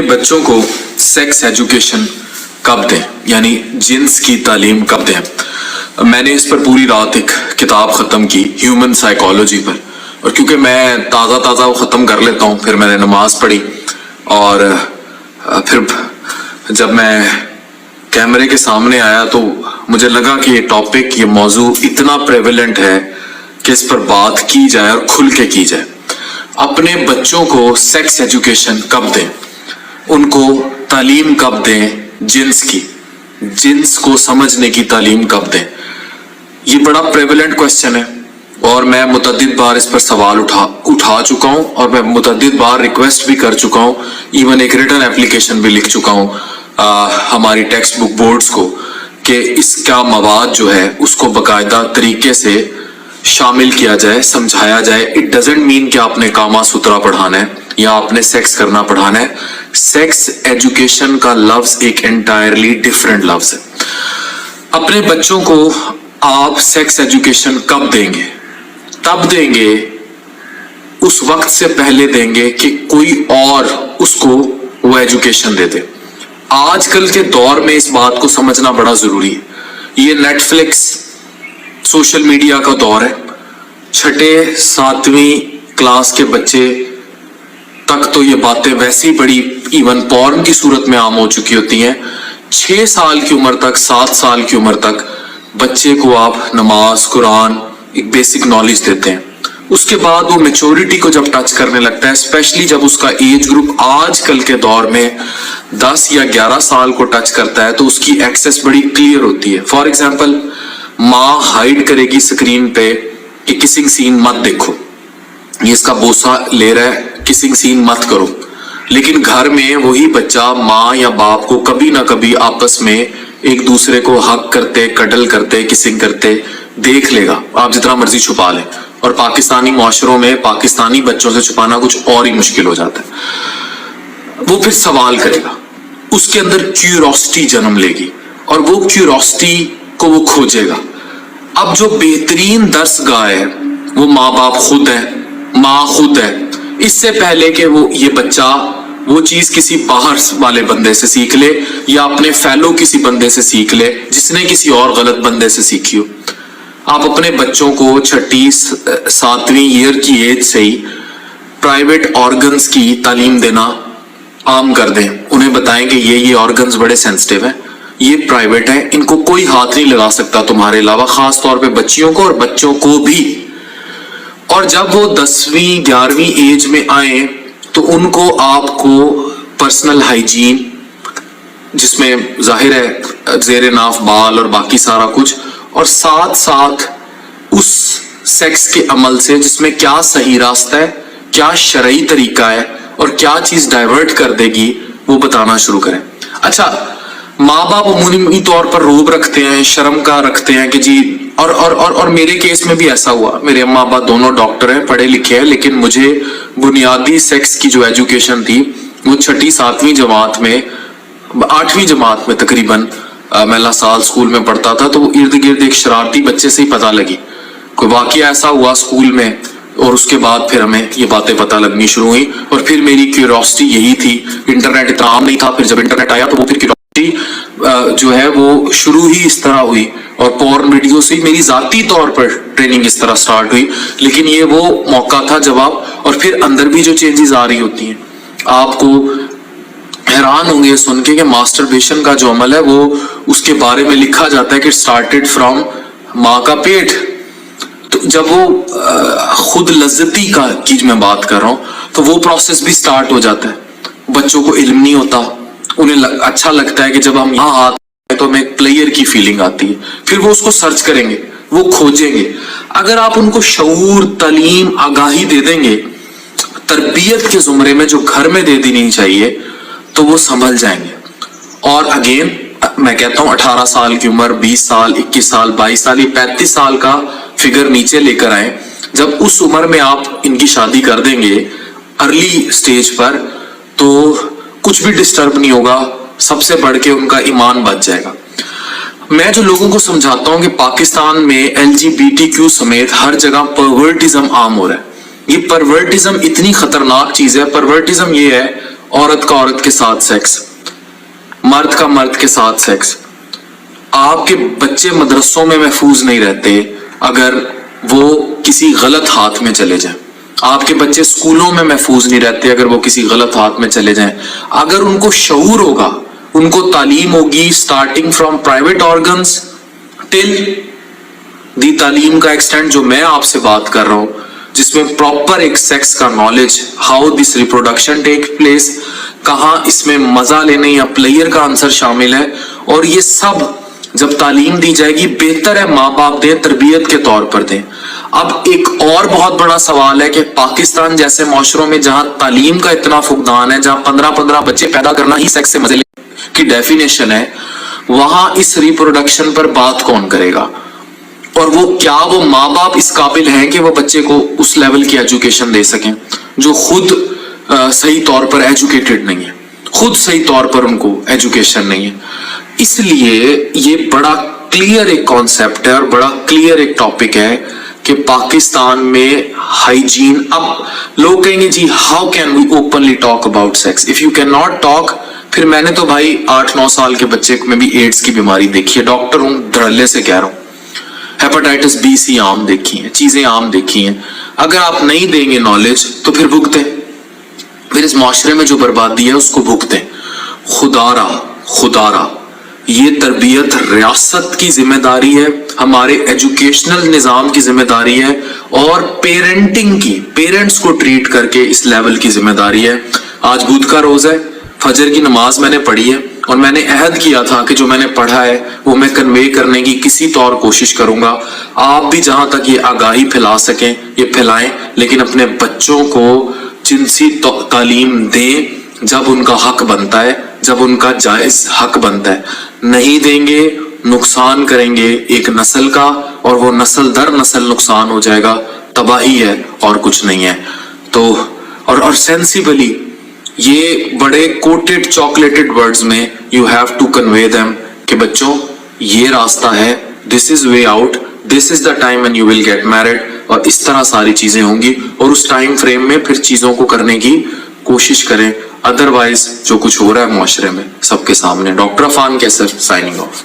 بچوں کو sex education کب دیں, یعنی جنس کی تعلیم کب دیں. میں نے اس پر پوری رات ایک کتاب ختم کی ہیومن سائیکالوجی پر, اور کیونکہ میں تازہ وہ ختم کر لیتا ہوں, پھر میں نے نماز پڑھی اور پھر جب میں کیمرے کے سامنے آیا تو مجھے لگا کہ یہ ٹاپک, یہ موضوع اتنا پریویلنٹ ہے کہ اس پر بات کی جائے اور کھل کے کی جائے. اپنے بچوں کو سیکس ایجوکیشن کب دیں, ان کو تعلیم کب دیں, جنس کی, جنس کو سمجھنے کی تعلیم کب دیں. یہ بڑا پریویلنٹ کوسچن ہے اور میں متعدد بار اس پر سوال اٹھا چکا ہوں, اور میں متعدد بار ریکویسٹ بھی کر چکا ہوں, ایون ایک ریٹن اپلیکیشن بھی لکھ چکا ہوں ہماری ٹیکسٹ بک بورڈز کو کہ اس کا مواد جو ہے اس کو باقاعدہ طریقے سے شامل کیا جائے, سمجھایا جائے. اٹ ڈزنٹ مین کہ آپ نے کاما سوترا پڑھانا ہے یا آپ نے سیکس کرنا پڑھانا ہے. سیکس ایجوکیشن کا لفظ ایک انٹائرلی ڈفرینٹ لفظ ہے. اپنے بچوں کو آپ سیکس ایجوکیشن کب دیں گے؟ تب دیں گے, اس وقت سے پہلے دیں گے کہ کوئی اور اس کو وہ ایجوکیشن دے دے. آج کل کے دور میں اس بات کو سمجھنا بڑا ضروری ہے. یہ نیٹ فلکس سوشل میڈیا کا دور ہے. 6 7ویں کلاس کے بچے تک تو یہ باتیں ویسے ہی بڑی ایون پورن کی صورت میں عام ہو چکی ہوتی ہیں. 6 سال کی عمر تک, 7 سال کی عمر تک بچے کو آپ نماز, قرآن, ایک بیسک نالج دیتے ہیں. اس کے بعد وہ میچورٹی کو جب ٹچ کرنے لگتا ہے, اسپیشلی جب اس کا ایج گروپ آج کل کے دور میں 10 یا 11 سال کو ٹچ کرتا ہے, تو اس کی ایکسس بڑی کلیئر ہوتی ہے. فار ایگزامپل, ماں ہائڈ کرے گی سکرین پہ کہ کسنگ سین مت دیکھو, یہ اس کا بوسہ لے رہا ہے, کسنگ سین مت کرو. لیکن گھر میں وہی بچہ ماں یا باپ کو کبھی نہ کبھی آپس میں ایک دوسرے کو ہگ کرتے, کڈل کرتے, کسنگ کرتے دیکھ لے گا. آپ جتنا مرضی چھپا لیں, اور پاکستانی معاشروں میں پاکستانی بچوں سے چھپانا کچھ اور ہی مشکل ہو جاتا ہے. وہ پھر سوال کرے گا, اس کے اندر کیوروسٹی جنم لے گی, اور وہ کیوروسٹی کو وہ کھوجے گا. اب جو بہترین درس گاہ ہے وہ ماں باپ خود ہے, ماں خود ہے. اس سے پہلے کہ وہ یہ بچہ وہ چیز کسی باہر والے بندے سے سیکھ لے یا اپنے فیلو کسی بندے سے سیکھ لے جس نے کسی اور غلط بندے سے سیکھی ہو, آپ اپنے بچوں کو 6 7ویں ایئر کی ایج سے ہی پرائیویٹ آرگنز کی تعلیم دینا عام کر دیں. انہیں بتائیں کہ یہ آرگنز بڑے سینسٹیو ہیں, یہ پرائیویٹ ہیں, ان کو کوئی ہاتھ نہیں لگا سکتا تمہارے علاوہ, خاص طور پہ بچیوں کو اور بچوں کو بھی. اور جب وہ 10ویں 11ویں ایج میں آئیں تو ان کو آپ کو پرسنل ہائیجین, جس میں ظاہر ہے زیر ناف بال اور باقی سارا کچھ, اور ساتھ اس سیکس کے عمل سے جس میں کیا صحیح راستہ ہے, کیا شرعی طریقہ ہے, اور کیا چیز ڈائیورٹ کر دے گی, وہ بتانا شروع کریں. اچھا, ماں باپ عمومی طور پر روب رکھتے ہیں, شرم کا رکھتے ہیں کہ جی, اور میرے کیس میں بھی ایسا ہوا. میرے اماں ابا دونوں ڈاکٹر ہیں, پڑھے لکھے ہیں, لیکن مجھے بنیادی سیکس کی جو ایجوکیشن تھی وہ 6 7ویں جماعت میں, 8ویں جماعت میں تقریباً, میں لاسال اسکول میں پڑھتا تھا, تو وہ ارد گرد ایک شرارتی بچے سے ہی پتہ لگی. کوئی واقعہ ایسا ہوا اسکول میں, اور اس کے بعد پھر ہمیں یہ باتیں پتہ لگنی شروع ہوئی. اور پھر میری کیوریوسٹی یہی تھی, انٹرنیٹ اتنا عام نہیں تھا. پھر جب انٹرنیٹ آیا تو وہ پھر جو ہے وہ شروع ہی اس طرح ہوئی, اور پورن ویڈیو سے میری ذاتی طور پر ٹریننگ اس طرح سٹارٹ ہوئی. لیکن یہ وہ موقع تھا جب آپ, اور پھر اندر بھی جو چینجز آ رہی ہوتی ہیں, آپ کو حیران ہوں گے سن کے کہ ماسٹربیشن کا جو عمل ہے وہ اس کے بارے میں لکھا جاتا ہے کہ سٹارٹڈ فرام ماں کا پیٹ. تو جب وہ خود لذتی کی میں بات کر رہا ہوں, تو وہ پروسیس بھی سٹارٹ ہو جاتا ہے. بچوں کو علم نہیں ہوتا, انہیں اچھا لگتا ہے کہ جب ہم یہاں آتے ہیں تو ہمیں ایک پلیئر کی فیلنگ آتی ہے. پھر وہ اس کو سرچ کریں گے, وہ کھوجیں گے. اگر آپ ان کو شعور, تعلیم, آگاہی دے دیں گے تربیت کے زمرے میں جو گھر میں دے دینی چاہیے, تو وہ سنبھل جائیں گے. اور اگین میں کہتا ہوں 18 سال کی عمر, 20 سال, 21 سال, 22 سال, یہ 35 سال کا فگر نیچے لے کر آئیں. جب اس عمر میں آپ ان کی شادی کر دیں گے ارلی سٹیج پر, تو کچھ بھی ڈسٹرب نہیں ہوگا, سب سے بڑھ کے ان کا ایمان بچ جائے گا. میں جو لوگوں کو سمجھاتا ہوں کہ پاکستان میں LGBTQ سمیت ہر جگہ پرورٹزم عام ہو رہا ہے. یہ پرورٹزم اتنی خطرناک چیز ہے. پرورٹزم یہ ہے, عورت کا عورت کے ساتھ سیکس, مرد کا مرد کے ساتھ سیکس. آپ کے بچے مدرسوں میں محفوظ نہیں رہتے اگر وہ کسی غلط ہاتھ میں چلے جائیں. آپ کے بچے اسکولوں میں محفوظ نہیں رہتے اگر وہ کسی غلط ہاتھ میں چلے جائیں. اگر ان کو شعور ہوگا, ان کو تعلیم ہوگی, اسٹارٹنگ فرام پرائیویٹ آرگنز ٹل دی تعلیم کا ایکسٹینڈ جو میں آپ سے بات کر رہا ہوں, جس میں پراپر ایک سیکس کا knowledge, how this reproduction take place, کہاں اس میں مزہ لینے یا پلیئر کا آنسر شامل ہے, اور یہ سب جب تعلیم دی جائے گی بہتر ہے ماں باپ دیں, تربیت کے طور پر دیں. اب ایک اور بہت بڑا سوال ہے کہ پاکستان جیسے معاشروں میں جہاں تعلیم کا اتنا فقدان ہے, جہاں 15 بچے پیدا کرنا ہی سیکس سے مزے کی ڈیفینیشن ہے, وہاں اس ریپروڈکشن پر بات کون کرے گا؟ اور وہ ماں باپ اس قابل ہیں کہ وہ بچے کو اس لیول کی ایجوکیشن دے سکیں جو خود صحیح طور پر ایجوکیٹڈ نہیں ہے, خود صحیح طور پر ان کو ایجوکیشن نہیں ہے. اس لیے یہ بڑا کلیئر ایک کانسیپٹ ہے اور بڑا کلیئر ایک ٹاپک ہے کہ پاکستان میں ہائیجین. اب لوگ کہیں گے جی how can we openly talk about sex if you can not talk. پھر میں نے تو بھائی 8-9 سال کے بچے میں بھی ایڈز کی بیماری دیکھی ہے, ڈاکٹر ہوں, دھڑلے سے کہہ رہا ہوں, ہیپاٹائٹس بی سی عام دیکھی ہیں, چیزیں عام دیکھی ہیں. اگر آپ نہیں دیں گے نالج تو پھر بھگتیں, پھر اس معاشرے میں جو بربادی ہے اس کو بھگتیں. خدا را یہ تربیت ریاست کی ذمہ داری ہے, ہمارے ایجوکیشنل نظام کی ذمہ داری ہے, اور پیرنٹنگ کی, پیرنٹس کو ٹریٹ کر کے اس لیول کی ذمہ داری ہے. آج بدھ کا روز ہے, فجر کی نماز میں نے پڑھی ہے, اور میں نے عہد کیا تھا کہ جو میں نے پڑھا ہے وہ میں کنوے کرنے کی کسی طور کوشش کروں گا. آپ بھی جہاں تک یہ آگاہی پھیلا سکیں یہ پھیلائیں, لیکن اپنے بچوں کو جنسی تعلیم دیں جب ان کا حق بنتا ہے, جب ان کا جائز حق بنتا ہے. نہیں دیں گے نقصان کریں گے ایک نسل کا, اور وہ نسل در نسل نقصان ہو جائے گا, تباہی ہے اور کچھ نہیں ہے. تو اور سینسیبلی یہ بڑے کوٹڈ چاکلیٹڈ ورڈز میں you have to convey them کہ بچوں یہ راستہ ہے, this is way out, this is the time when you will get married, اور اس طرح ساری چیزیں ہوں گی, اور اس ٹائم فریم میں پھر چیزوں کو کرنے کی کوشش کریں. ادروائز جو کچھ ہو رہا ہے معاشرے میں سب کے سامنے. ڈاکٹر عفان کیسر سائننگ آف.